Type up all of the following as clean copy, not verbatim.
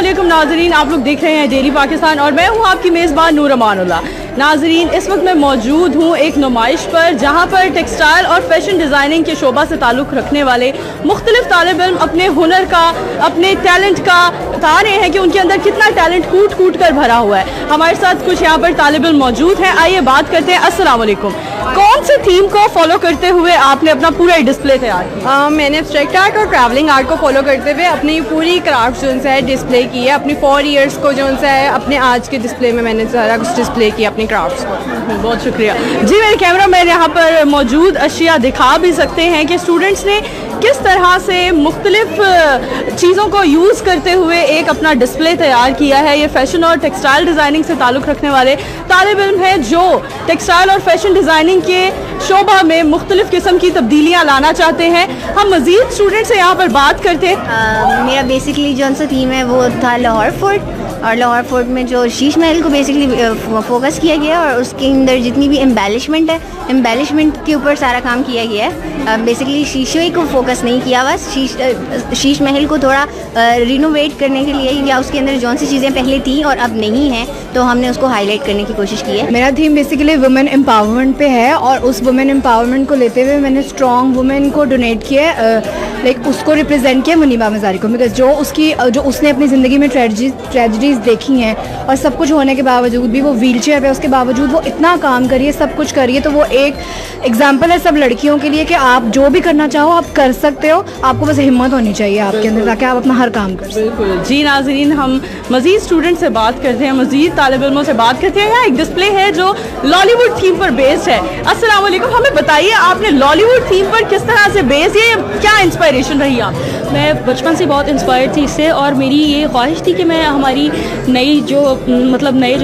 अस्सलामुअलैकुम नाजरीन, आप लोग देख रहे हैं डेली पाकिस्तान और मैं हूं आपकी मेज़बान नूर अमानुल्लाह। नाजरीन, इस वक्त मैं मौजूद हूं एक नुमाइश पर जहां पर टेक्सटाइल और फैशन डिज़ाइनिंग के शोबा से ताल्लुक़ रखने वाले मुख्तलिफ तालिब इल्म अपने हुनर का, अपने टैलेंट का बता रहे हैं कि उनके अंदर कितना टैलेंट कूट कूट कर भरा हुआ है। हमारे साथ कुछ यहाँ पर तालिब इल्म मौजूद हैं, आइए बात करते हैं। अस्सलामुअलैकुम, कौन से थीम को फॉलो करते हुए आपने अपना पूरा डिस्प्ले तैयार किया? मैंने एब्स्ट्रैक्ट आर्ट और ट्रैवलिंग आर्ट को फॉलो करते हुए अपनी पूरी क्राफ्ट जो है डिस्प्ले की है। अपनी 4 इयर्स को जो है अपने आज के डिस्प्ले में मैंने सारा कुछ डिस्प्ले किया अपनी क्राफ्ट्स को। बहुत शुक्रिया जी। मेरे कैमरा मैन यहाँ पर मौजूद अशिया दिखा भी सकते हैं कि स्टूडेंट्स ने किस तरह से मुख्तलिफ चीज़ों को यूज़ करते हुए एक अपना डिस्प्ले तैयार किया है। ये फैशन और टेक्सटाइल डिज़ाइनिंग से ताल्लुक़ रखने वाले तालिब इल्म हैं जो टेक्सटाइल और फैशन डिज़ाइनिंग के शोबा में मुख्तलिफ किस्म की तब्दीलियाँ लाना चाहते हैं। हम मज़ीद स्टूडेंट से यहाँ पर बात करते हैं। मेरा बेसिकली जो सा थीम है वो था लाहौर फोर्ट, और लाहौर फोर्ट में जो शीश महल को बेसिकली फोकस किया गया और उसके अंदर जितनी भी एम्बेलिशमेंट है, एम्बेलिशमेंट के ऊपर सारा काम किया गया है। बेसिकली शीशे को फोकस नहीं किया, बस शीश महल को थोड़ा रिनोवेट करने के लिए या उसके अंदर जौन सी चीज़ें पहले थी और अब नहीं हैं तो हमने उसको हाईलाइट करने की कोशिश की है। मेरा थीम बेसिकली वुमेन एम्पावरमेंट पे है और उस वुमेन एम्पावरमेंट को लेते हुए मैंने स्ट्रॉन्ग वुमेन को डोनेट किया, लाइक उसको रिप्रेजेंट किया मुनीबा मज़ारी को, बिकॉज जो उसने अपनी ज़िंदगी में ट्रेजिडीज़ देखी हैं और सब कुछ होने के बावजूद भी वो व्हीलचेयर पे, उसके बावजूद वो इतना काम करिए, सब कुछ करिए। तो वो एक एग्जाम्पल है सब लड़कियों के लिए कि आप जो भी करना चाहो आप कर सकते हो, आपको बस हिम्मत होनी चाहिए आपके अंदर ताकि आप अपना हर काम कर सकें। बिल्कुल जी। नाज़रीन, हम मज़ीद स्टूडेंट से बात करते हैं, मज़ीद तालिब इल्मों से बात करते हैं। यहाँ एक डिस्प्ले है जो लॉलीवुड थीम पर बेस्ड है। अस्सलाम वालेकुम, हमें बताइए आपने लॉलीवुड थीम पर किस तरह से बेस्ड, ये क्या इंस्पायरेशन रही आप? मैं बचपन से बहुत इंस्पायर थी इससे और मेरी ये ख्वाहिश थी कि मैं हमारी नए जो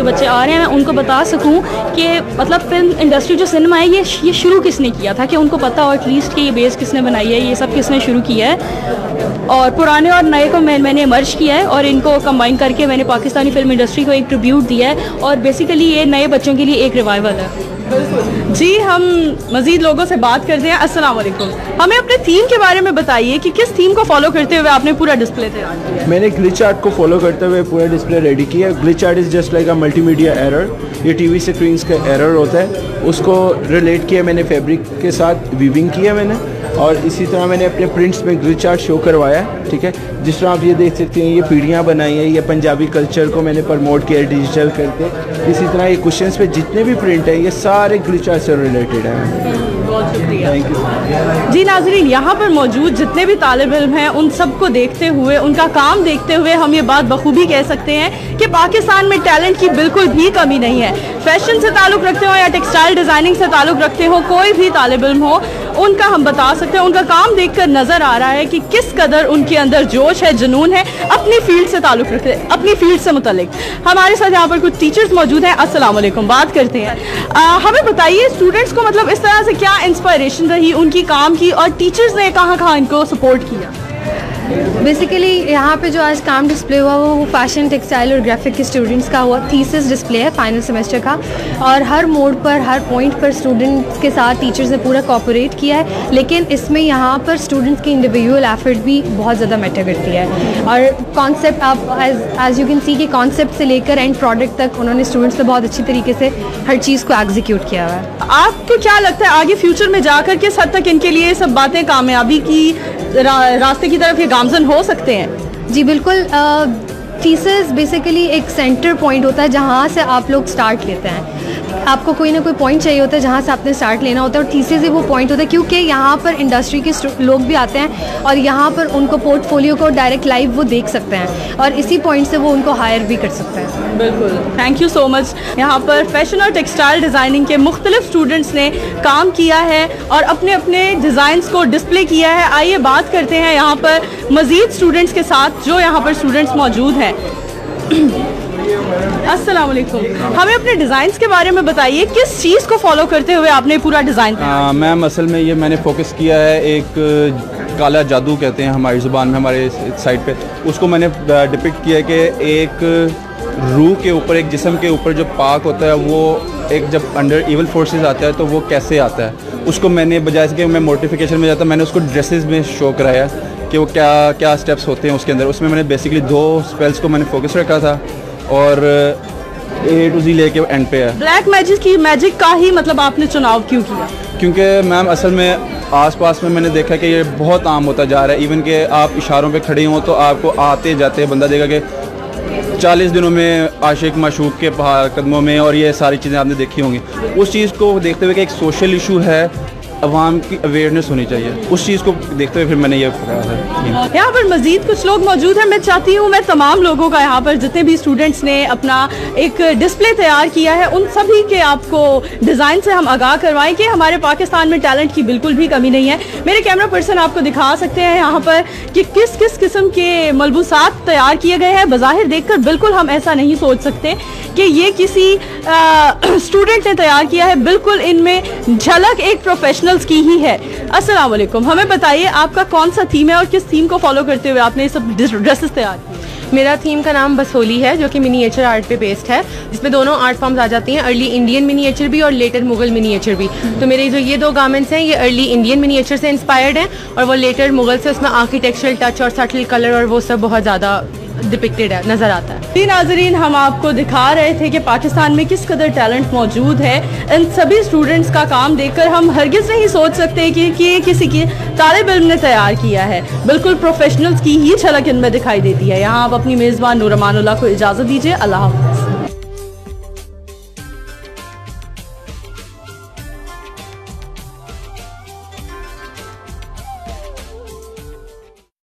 बच्चे आ रहे हैं मैं उनको बता सकूं कि मतलब फिल्म इंडस्ट्री जो सिनेमा है ये शुरू किसने किया था, कि उनको पता हो एटलीस्ट कि ये बेस किसने बनाई है, ये सब किसने शुरू किया है। और पुराने और नए को मैंने मर्ज किया है और इनको कंबाइन करके मैंने पाकिस्तानी फिल्म इंडस्ट्री को एक ट्रिब्यूट दिया है और बेसिकली ये नए बच्चों के लिए एक रिवाइवल है। जी, हम मज़ीद लोगों से बात करते हैं। अस्सलाम वालेकुम, हमें अपने थीम के बारे में बताइए कि किस थीम को फॉलो करते हुए आपने पूरा डिस्प्ले तैयार किया? मैंने ग्लिच आर्ट को फॉलो करते हुए पूरा डिस्प्ले रेडी किया। Glitch art is just like a multimedia error, ये टीवी स्क्रीन्स का एरर होता है, उसको रिलेट किया मैंने, फैब्रिक के साथ वीविंग किया मैंने और इसी तरह मैंने अपने प्रिंट्स में ग्लिच आर्ट शो करवाया। ठीक है, जिस तरह आप ये देख सकते हैं, ये पीढ़ियाँ बनाई हैं, ये पंजाबी कल्चर को मैंने प्रमोट किया डिजिटल करके। इसी तरह ये कुशन्स पे जितने भी प्रिंट हैं ये सारे ग्लिच आर्ट से रिलेटेड हैं। बहुत शुक्रिया, थैंक यू जी। नाज़रीन, यहाँ पर मौजूद जितने भी तालिब इल्म हैं उन सबको देखते हुए, उनका काम देखते हुए हम ये बात बखूबी कह सकते हैं कि पाकिस्तान में टैलेंट की बिल्कुल भी कमी नहीं है। फैशन से ताल्लुक़ रखते हो या टेक्सटाइल डिज़ाइनिंग से ताल्लुक़ रखते हो, कोई भी तालिब इल्म हो, उनका हम बता सकते हैं, उनका काम देखकर नज़र आ रहा है कि किस कदर उनके अंदर जोश है, जुनून है, अपनी फील्ड से ताल्लुक़ रखते हैं, अपनी फील्ड से मुतल्लिक। हमारे साथ यहाँ पर कुछ टीचर्स मौजूद हैं। अस्सलाम वालेकुम, बात करते हैं। हमें बताइए स्टूडेंट्स को मतलब इस तरह से क्या इंस्पायरेशन रही उनकी काम की और टीचर्स ने कहाँ इनको सपोर्ट किया? बेसिकली यहाँ पे जो आज काम डिस्प्ले हुआ वो फैशन, टेक्सटाइल और ग्राफिक के स्टूडेंट्स का हुआ थीसिस डिस्प्ले है फाइनल सेमेस्टर का, और हर मोड पर, हर पॉइंट पर स्टूडेंट्स के साथ टीचर्स ने पूरा कोऑपरेट किया है। लेकिन इसमें यहाँ पर स्टूडेंट्स की इंडिविजुअल एफर्ट भी बहुत ज़्यादा मैटर करती है और कॉन्सेप्ट आप एज यू कैन सी कि कॉन्सेप्ट से लेकर एंड प्रोडक्ट तक उन्होंने स्टूडेंट्स ने बहुत अच्छी तरीके से हर चीज़ को एग्जीक्यूट किया हुआ है। आपको क्या लगता है आगे फ्यूचर में जाकर किस हद तक इनके लिए सब बातें कामयाबी की रास्ते की तरफ ये गामजन हो सकते हैं? जी बिल्कुल, थीसिस बेसिकली एक सेंटर पॉइंट होता है जहाँ से आप लोग स्टार्ट लेते हैं। आपको कोई ना कोई पॉइंट चाहिए होता है जहाँ से आपने स्टार्ट लेना होता है और थीसिस ही वो पॉइंट होता है, क्योंकि यहाँ पर इंडस्ट्री के लोग भी आते हैं और यहाँ पर उनको पोर्टफोलियो को डायरेक्ट लाइव वो देख सकते हैं और इसी पॉइंट से वो उनको हायर भी कर सकते हैं। बिल्कुल, थैंक यू सो मच। यहाँ पर फैशन और टेक्सटाइल डिज़ाइनिंग के मुख्तलिफ स्टूडेंट्स ने काम किया है और अपने अपने डिज़ाइंस को डिस्प्ले किया है। आइए बात करते हैं यहाँ पर मज़ीद स्टूडेंट्स के साथ जो यहाँ पर स्टूडेंट्स मौजूद हैं। अस्सलाम वालेकुम, हमें अपने डिज़ाइंस के बारे में बताइए, किस चीज़ को फॉलो करते हुए आपने पूरा डिज़ाइन किया? मैम असल में ये मैंने फोकस किया है, एक काला जादू कहते हैं हमारी ज़ुबान में, हमारे साइड पे उसको मैंने डिपिक्ट किया है कि एक रूह के ऊपर, एक जिस्म के ऊपर जो पाक होता है वो एक जब अंडर इवल फोर्सेस आता है तो वो कैसे आता है, उसको मैंने बजाय कि मैं मोटिफिकेशन में जाता मैंने उसको ड्रेसेस में शो कराया कि वो क्या क्या स्टेप्स होते हैं उसके अंदर। उसमें मैंने बेसिकली 2 स्पेल्स को मैंने फोकस रखा था और A to Z लेके एंड पे है। ब्लैक मैजिक का ही मतलब आपने चुनाव क्यों किया? क्योंकि मैम असल में आसपास में मैंने देखा कि ये बहुत आम होता जा रहा है। इवन कि आप इशारों पे खड़े हों तो आपको आते जाते बंदा देगा कि 40 दिनों में आशिक माशूक के कदमों में, और ये सारी चीज़ें आपने देखी होंगी। उस चीज़ को देखते हुए कि एक सोशल इशू है, अवाम की अवेयरनेस होनी चाहिए, उस चीज़ को देखते हुए फिर मैंने ये कहा है। यहाँ पर मजीद कुछ लोग मौजूद हैं। मैं चाहती हूँ मैं तमाम लोगों का यहाँ पर जितने भी स्टूडेंट्स ने अपना एक डिस्प्ले तैयार किया है उन सभी के आपको डिज़ाइन से हम आगाह करवाएं कि हमारे पाकिस्तान में टैलेंट की बिल्कुल भी कमी नहीं है। मेरे कैमरा पर्सन आपको दिखा सकते हैं यहाँ पर कि किस किस किस्म के मलबूसात तैयार किए गए हैं। बज़ाहिर देखकर बिल्कुल हम ऐसा नहीं सोच सकते कि ये किसी स्टूडेंट ने तैयार किया है, बिल्कुल इनमें झलक एक प्रोफेशनल्स की ही है। अस्सलाम वालेकुम, हमें बताइए आपका कौन सा थीम है और किस थीम को फॉलो करते हुए आपने ये सब ड्रेसेस तैयार किए? मेरा थीम का नाम बसोली है, जो कि मिनिएचर आर्ट पे बेस्ड है, जिसमें दोनों आर्ट फॉर्म्स आ जाती हैं, अर्ली इंडियन मिनिएचर भी और लेटर मुगल मिनिएचर भी। तो मेरे जो ये 2 गारमेंट्स हैं ये अर्ली इंडियन मिनिएचर से इंस्पायर्ड हैं और वो लेटर मुगल से, उसमें आर्किटेक्चरल टच और सटल कलर और वो सब बहुत ज़्यादा डिपिक्टेड है, नज़र आता है। जी नाज़रीन, हम आपको दिखा रहे थे कि पाकिस्तान में किस कदर टैलेंट मौजूद है। इन सभी स्टूडेंट्स का काम देखकर हम हरगिज़ नहीं सोच सकते कि ये किसी की तालिब इल्म ने तैयार किया है। बिल्कुल प्रोफेशनल्स की ही झलक इनमें दिखाई देती है। यहाँ आप अपनी मेज़बान नूर अमानुल्लाह को इजाज़त दीजिए। अल्लाह हाफ़िज़।